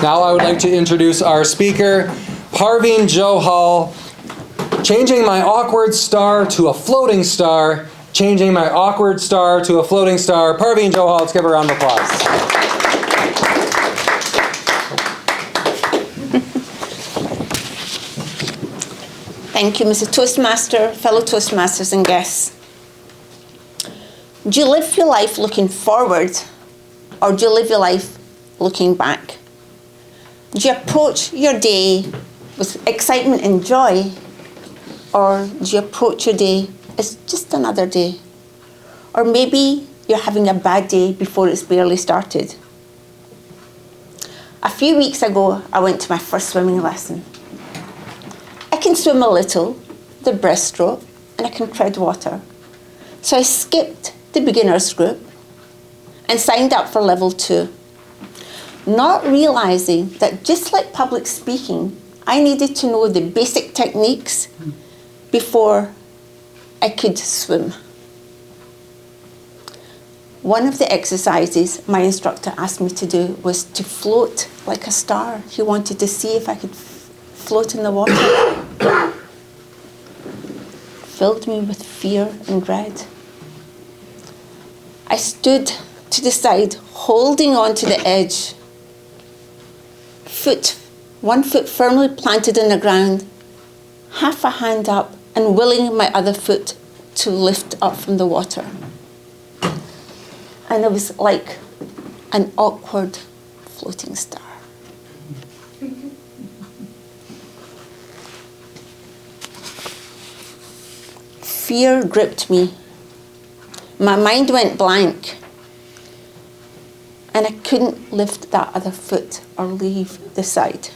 Now I would like to introduce our speaker, Parveen Johal, changing my awkward star to a floating star, changing my awkward star to a floating star. Parveen Johal, let's give her a round of applause. Thank you, Mr. Toastmaster, fellow Toastmasters and guests. Do you live your life looking forward, or do you live your life looking back? Do you approach your day with excitement and joy, or do you approach your day as just another day? Or maybe you're having a bad day before it's barely started. A few weeks ago, I went to my first swimming lesson. I can swim a little, the breaststroke, and I can tread water. So I skipped the beginners group and signed up for level 2, not realizing that just like public speaking, I needed to know the basic techniques before I could swim. One of the exercises my instructor asked me to do was to float like a star. He wanted to see if I could float in the water. Filled me with fear and dread. I stood to the side, holding on to the edge, one foot firmly planted in the ground, half a hand up, and willing my other foot to lift up from the water. And it was like an awkward floating star. Fear gripped me. My mind went blank. And I couldn't lift that other foot or leave the side.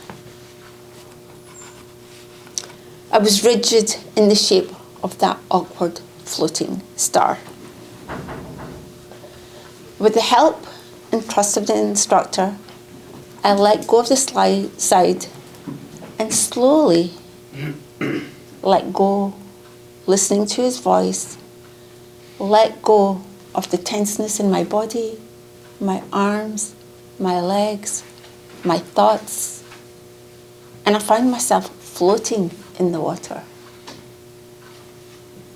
I was rigid in the shape of that awkward floating star. With the help and trust of the instructor, I let go of the side and slowly let go, listening to his voice, let go of the tenseness in my body, my arms, my legs, my thoughts, and I found myself floating in the water.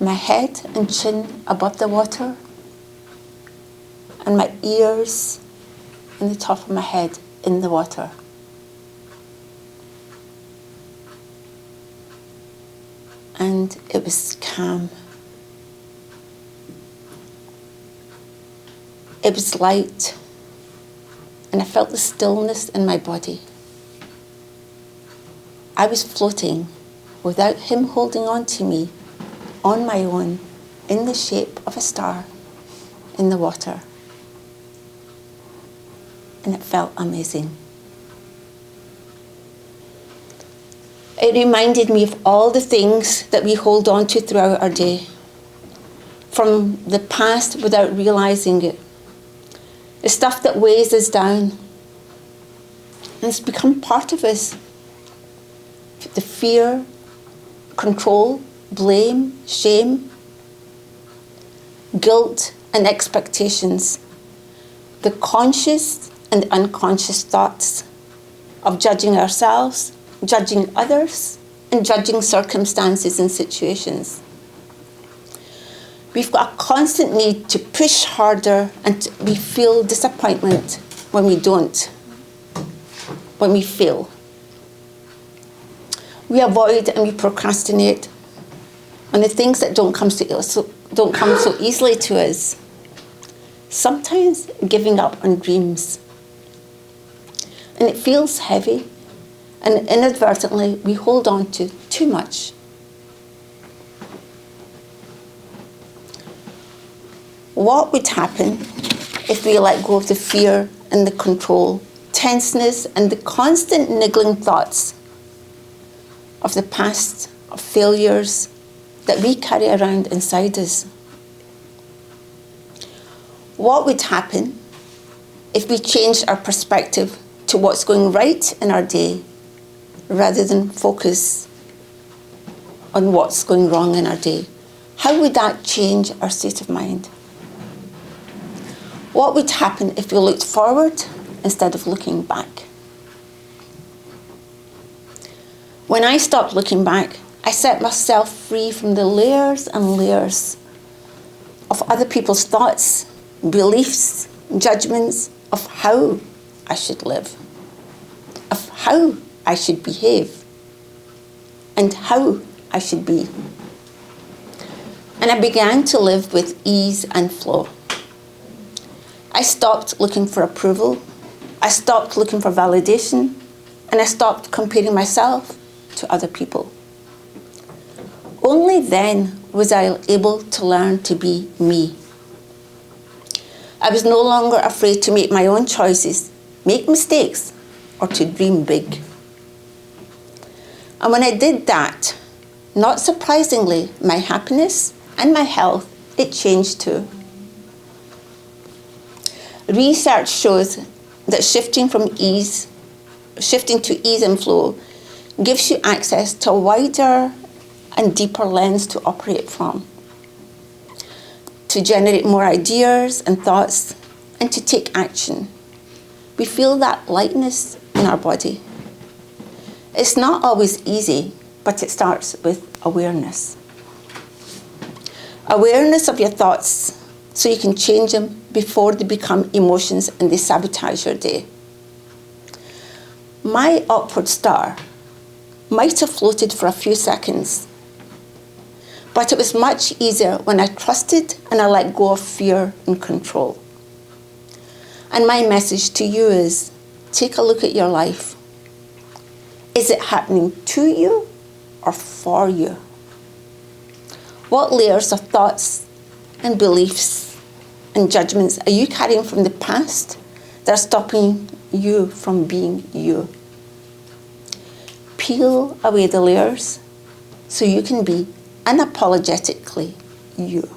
My head and chin above the water, and my ears and the top of my head in the water. And it was calm. It was light, and I felt the stillness in my body. I was floating without him holding on to me, on my own, in the shape of a star in the water. And it felt amazing. It reminded me of all the things that we hold on to throughout our day, from the past without realizing it. The stuff that weighs us down, and it's become part of us. The fear, control, blame, shame, guilt and expectations, the conscious and unconscious thoughts of judging ourselves, judging others, and judging circumstances and situations. We've got a constant need to push harder, and we feel disappointment when we don't, when we fail. We avoid and we procrastinate on the things that don't come so easily to us. Sometimes giving up on dreams. And it feels heavy, and inadvertently we hold on to too much. What would happen if we let go of the fear and the control, tenseness and the constant niggling thoughts of the past, of failures that we carry around inside us? What would happen if we changed our perspective to what's going right in our day rather than focus on what's going wrong in our day? How would that change our state of mind? What would happen if we looked forward instead of looking back? When I stopped looking back, I set myself free from the layers and layers of other people's thoughts, beliefs, judgments of how I should live, of how I should behave, and how I should be. And I began to live with ease and flow. I stopped looking for approval. I stopped looking for validation. And I stopped comparing myself to other people. Only then was I able to learn to be me. I was no longer afraid to make my own choices, make mistakes, or to dream big. And when I did that, not surprisingly, my happiness and my health, it changed too. Research shows that shifting to ease and flow gives you access to a wider and deeper lens to operate from, to generate more ideas and thoughts, and to take action. We feel that lightness in our body. It's not always easy, but it starts with awareness. Awareness of your thoughts so you can change them before they become emotions and they sabotage your day. My upward star might have floated for a few seconds, but it was much easier when I trusted and I let go of fear and control. And my message to you is, take a look at your life. Is it happening to you or for you? What layers of thoughts and beliefs and judgments are you carrying from the past that are stopping you from being you? Peel away the layers so you can be unapologetically you.